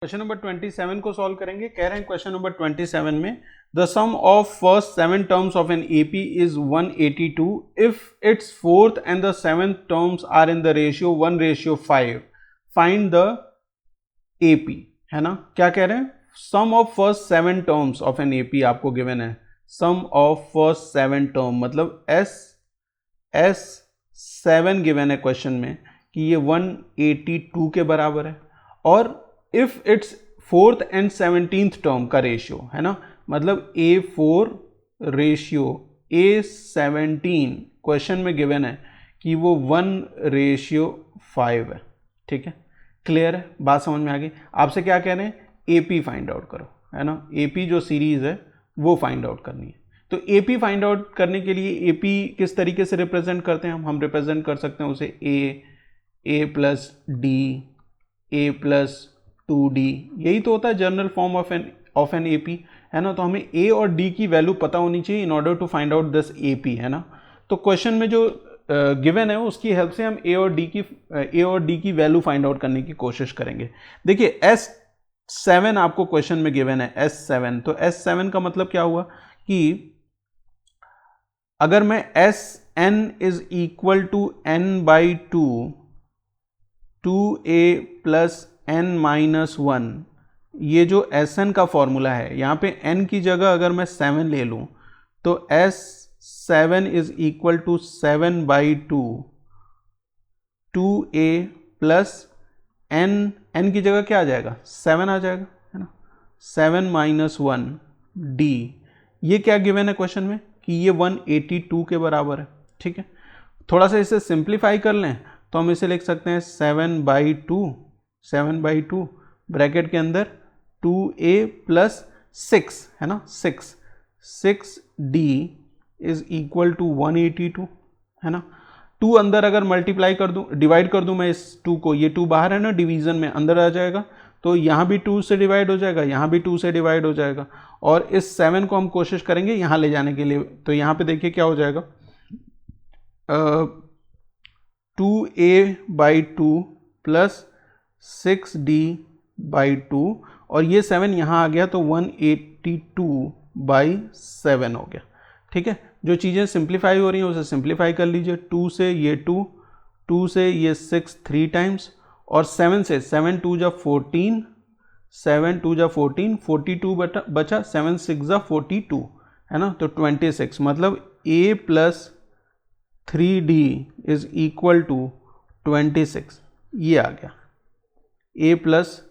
Question number 27 को solve करेंगे। कह रहे हैं क्वेश्चन नंबर 27 में the sum of first 7 terms of an AP is 182 if its fourth and the 7th terms are in the ratio 1:5 find the AP. है ना, क्या कह रहे हैं? Sum of first 7 terms of an AP आपको given है। Sum of first 7 term मतलब S 7 given है क्वेश्चन में कि ये 182 के बराबर है, और if its fourth and 17th term का रेशियो है ना, मतलब A4 रेशियो A17 क्वेश्चन में गिवन है कि वो 1:5 है। ठीक है, क्लियर है, बात समझ में आ गई। आपसे क्या कह रहे हैं? AP फाइंड आउट करो, है ना। AP जो सीरीज है वो फाइंड आउट करनी है। तो AP फाइंड आउट करने के लिए AP किस तरीके से रिप्रेजेंट करते हैं? हम रिप्रेजेंट कर सकते हैं उसे A plus D, A plus 2D, यही तो होता है general form of an AP, है ना। तो हमें A और D की वैल्यू पता होनी चाहिए in order to find out this AP, है ना। तो क्वेश्चन में जो गिवन है उसकी हेल्प से हम A और D की वैल्यू फाइंड आउट करने की कोशिश करेंगे। देखिए S7 आपको क्वेश्चन में गिवन है, S7। तो S7 का मतलब क्या हुआ कि अगर मैं Sn is equal to n/2 2a plus n-1, ये जो Sn का फॉर्मूला है, यहाँ पे n की जगह अगर मैं 7 ले लूँ तो S7 is equal to 7/2 2a plus n की जगह क्या आ जाएगा? 7 आ जाएगा, है ना। 7 - 1 d, ये क्या गिवन है क्वेश्चन में कि ये 182 के बराबर है। ठीक है, थोड़ा सा इसे सिंप्लीफाई कर लें तो हम इसे लिख सकते हैं 7/2 ब्रैकेट के अंदर 2a प्लस 6, है ना, 6d इज इक्वल टू 182, है ना। 2 अंदर अगर मल्टीप्लाई कर दूं, डिवाइड कर दूं मैं इस 2 को, ये 2 बाहर है ना, डिवीजन में अंदर आ जाएगा, तो यहाँ भी 2 से डिवाइड हो जाएगा, यहाँ भी 2 से डिवाइड हो जाएगा, और इस 7 को हम कोशिश करेंगे यहाँ ले जाने के लिए। तो यहाँ पे देखिए क्या हो जाएगा, 2a/2 प्लस 6d/2, और ये 7 यहाँ आ गया तो 182/7 हो गया। ठीक है, जो चीज़ें सिंप्लीफाई हो रही हैं उसे सिंप्लीफाई कर लीजिए। 2 से ये 2 से ये 6 3 टाइम्स, और 7 से 7 2 जा 14, 7 2 जा 14, 42 बचा, 7 6 जा 42, है ना। तो 26, मतलब a plus 3d is equal to 26, ये आ गया। a प्लस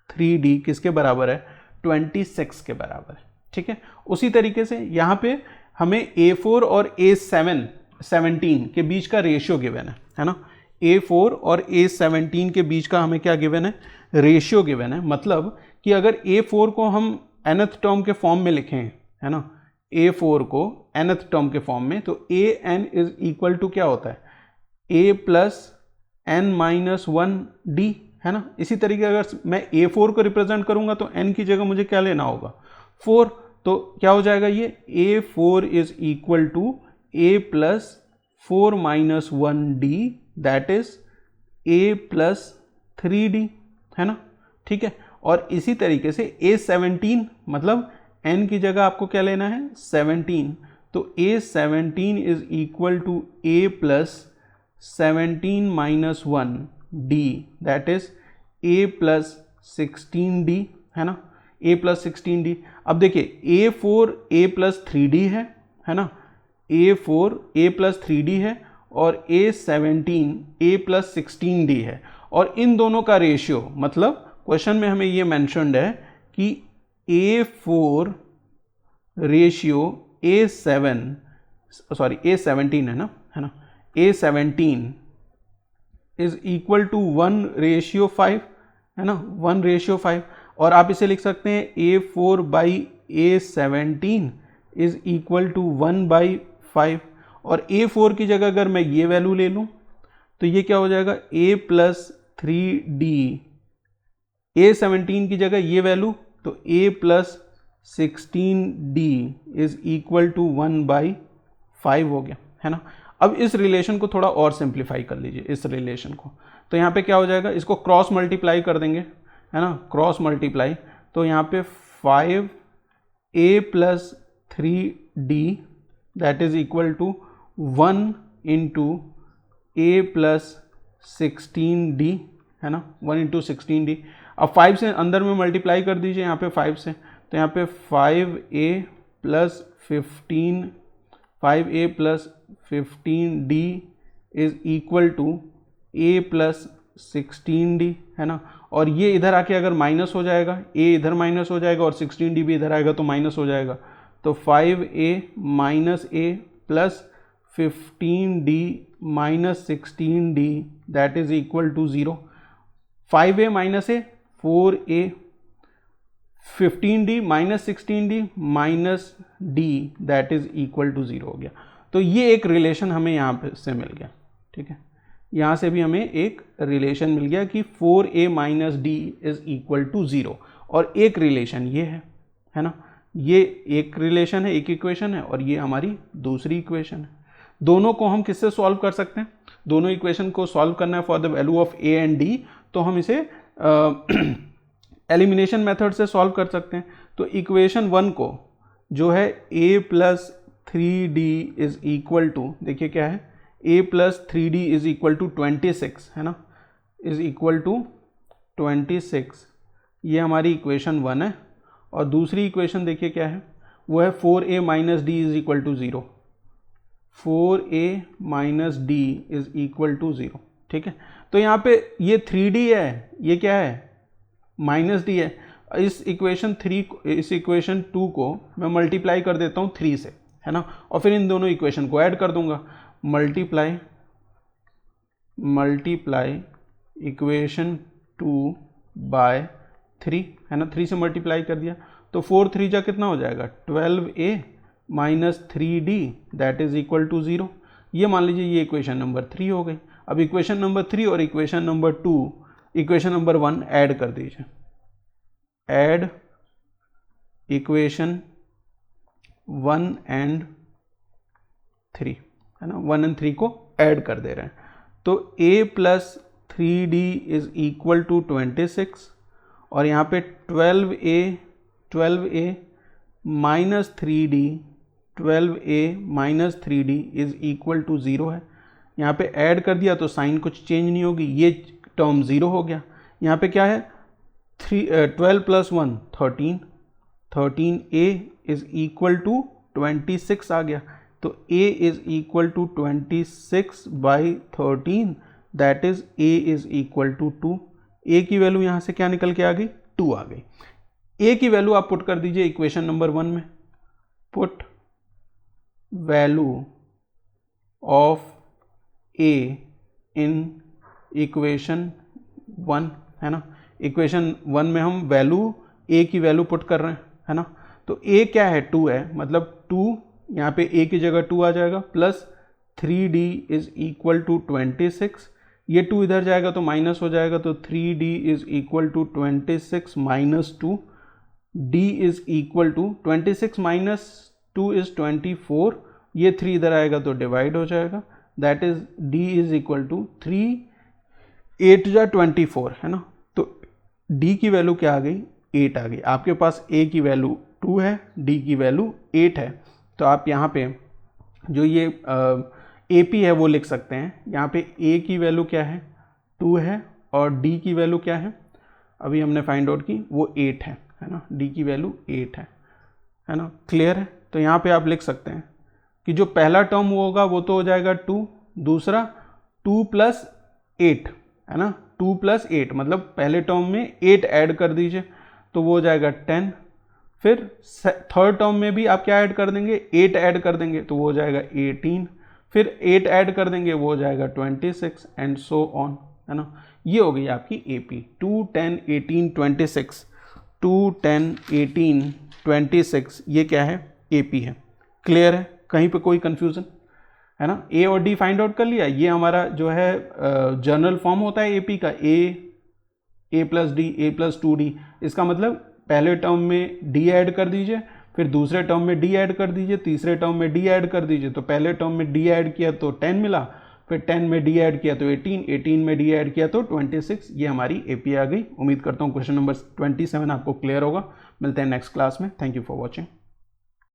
3d किसके बराबर है? 26 के बराबर है। ठीक है, उसी तरीके से यहाँ पे हमें A4 और A17 के बीच का रेशियो गिवन है ना। A4 और A17 के बीच का हमें क्या गिवन है? रेशियो गिवन है। मतलब कि अगर A4 को हम nth टर्म के फॉर्म में लिखें, है ना, A4 को nth टर्म के फॉर्म में, तो An इज इक्वल टू क्या होता है? A प्लस n-1d, है ना। इसी तरीके अगर मैं A4 को रिप्रेजेंट करूंगा तो n की जगह मुझे क्या लेना होगा? 4। तो क्या हो जाएगा ये? A4 is equal to A plus 4-1d, that is A plus 3d, है ना। ठीक है, और इसी तरीके से A17 मतलब n की जगह आपको क्या लेना है? 17। तो A17 is equal to A plus 17-1d, that is A plus 16d, है ना, A प्लस 16d। अब देखिए A4 A प्लस 3d है ना, A4 A प्लस 3d है, और A17 A प्लस 16d है, और इन दोनों का रेशियो, मतलब क्वेश्चन में हमें ये मेंशन्ड है कि A4 रेशियो A17 है ना, A17 इज इक्वल टू 1:5, है ना, 1:5। और आप इसे लिख सकते हैं A4/A17 इज इक्वल टू 1/5, और A4 की जगह अगर मैं ये वैल्यू ले लूँ तो ये क्या हो जाएगा? A प्लस 3d, A17 की जगह ये वैल्यू, तो A plus 16d is equal to 1/5 हो गया, है ना। अब इस रिलेशन को थोड़ा और सिंप्लीफाई कर लीजिए, इस रिलेशन को। तो यहाँ पे क्या हो जाएगा? इसको क्रॉस मल्टीप्लाई कर देंगे, है ना, क्रॉस मल्टीप्लाई, तो यहाँ पे 5a plus 3d that is equal to 1 into a plus 16d, है ना, 1 इंटू 16d। अब 5 से अंदर में मल्टीप्लाई कर दीजिए यहाँ पे 5 से, तो यहाँ पे 5a plus 15d is equal to a plus 16d, है ना। और ये इधर आके अगर माइनस हो जाएगा, a इधर माइनस हो जाएगा और 16d भी इधर आएगा तो माइनस हो जाएगा, तो 5a minus a plus 15d minus 16d that is equal to 0। 5a minus a 4a, 15d minus 16d minus d that is equal to 0 हो गया। तो ये एक रिलेशन हमें यहाँ पे से मिल गया, ठीक है। यहाँ से भी हमें एक रिलेशन मिल गया कि 4a minus d is equal to 0, और एक रिलेशन ये है ना, ये एक रिलेशन है, एक इक्वेशन है, और ये हमारी दूसरी इक्वेशन है। दोनों को हम किससे सॉल्व कर सकते हैं? दोनों इक्वेशन को सॉल्व करना है for the value of a and d, तो हम इसे एलिमिनेशन मेथड से सॉल्व कर सकते हैं। तो इक्वेशन 1 को जो है a plus 3d is equal to, देखिए क्या है, a plus 3d is equal to 26, है ना, इज इक्वल टू 26, ये हमारी इक्वेशन 1 है। और दूसरी इक्वेशन देखिए क्या है, वो है 4a minus d is equal to 0, 4a minus d is equal to 0, ठीक है। तो यहाँ पे ये 3d है, ये क्या है, माइनस डी है। इस इक्वेशन 2 को मैं मल्टीप्लाई कर देता हूँ 3 से, है ना, और फिर इन दोनों इक्वेशन को ऐड कर दूंगा। मल्टीप्लाई इक्वेशन 2 बाय 3, है ना, 3 से मल्टीप्लाई कर दिया, तो 4 3 जा कितना हो जाएगा, 12a minus 3d that is equal to 0। ये मान लीजिए ये इक्वेशन नंबर 3 हो गई। अब इक्वेशन नंबर 3 और equation number 2, equation number 1 add कर दीजिए, ऐड इक्वेशन 1 एंड 3, है ना, 1 एंड 3 को ऐड कर दे रहे हैं। तो a plus 3d is equal to 26, और यहाँ पे 12a minus 3d, 12a minus 3d is equal to 0 है। यहाँ पे ऐड कर दिया तो साइन कुछ चेंज नहीं होगी, ये टर्म 0 हो गया। यहाँ पे क्या है, 12 plus 1 13, 13a is equal to 26 आ गया। तो a is equal to 26 by 13 that is a is equal to 2। a की वैल्यू यहाँ से क्या निकल के आ गई, 2 आ गई। a की वैल्यू आप पुट कर दीजिए इक्वेशन नंबर 1 में, put value of a in equation 1, है ना। इक्वेशन 1 में हम वैल्यू a की वैल्यू पुट कर रहे हैं, है ना। तो a क्या है, 2 है, मतलब 2 यहाँ पे a की जगह 2 आ जाएगा, plus 3d is equal to 26, ये 2 इधर जाएगा तो माइनस हो जाएगा, तो 3d is equal to 26 minus 2, d is equal to 26 minus 2 is 24, ये 3 इधर आएगा तो डिवाइड हो जाएगा, that is d is equal to 3 8 जा 24, है ना। तो d की वैल्यू क्या आ गई, 8 आ गई। आपके पास a की वैल्यू 2 है, d की वैल्यू 8 है, तो आप यहाँ पे जो ये AP है वो लिख सकते हैं। यहाँ पे a की वैल्यू क्या है, 2 है, और d की वैल्यू क्या है, अभी हमने फाइंड आउट की, वो 8 है ना, d की वैल्यू 8 है ना, क्लियर है। तो यहाँ पे आप लिख सकते हैं कि जो पहला टर्म होगा वो तो हो जाएगा 2, दूसरा 2 प्लस 8, है ना, 2 प्लस 8 मतलब पहले टर्म में 8 ऐड कर दीजिए तो वो हो जाएगा 10, फिर थर्ड टर्म में भी आप क्या ऐड कर देंगे, 8 ऐड कर देंगे तो वो हो जाएगा 18, फिर 8 ऐड कर देंगे वो हो जाएगा 26 एंड सो ऑन, है ना। ये हो गई आपकी AP, 2 10 18 26, 2 10 18 26, ये क्या है, AP है। क्लियर है, कहीं पे कोई कंफ्यूजन है ना। A और D फाइंड आउट कर लिया, ये हमारा जो है जनरल फॉर्म होता है AP का, A plus D, A plus 2D, इसका मतलब पहले टर्म में D ऐड कर दीजिए, फिर दूसरे टर्म में D ऐड कर दीजिए, तीसरे टर्म में D ऐड कर दीजिए। तो पहले टर्म में D ऐड किया तो 10 मिला, फिर 10 में डी ऐड किया तो 18, 18 में डी ऐड किया तो 26, ये हमारी एपीआई आ गई। उम्मीद करता हूँ क्वेश्चन नंबर 27 आपको क्लियर होगा। मिलते हैं नेक्स्ट क्लास में। Thank you for watching.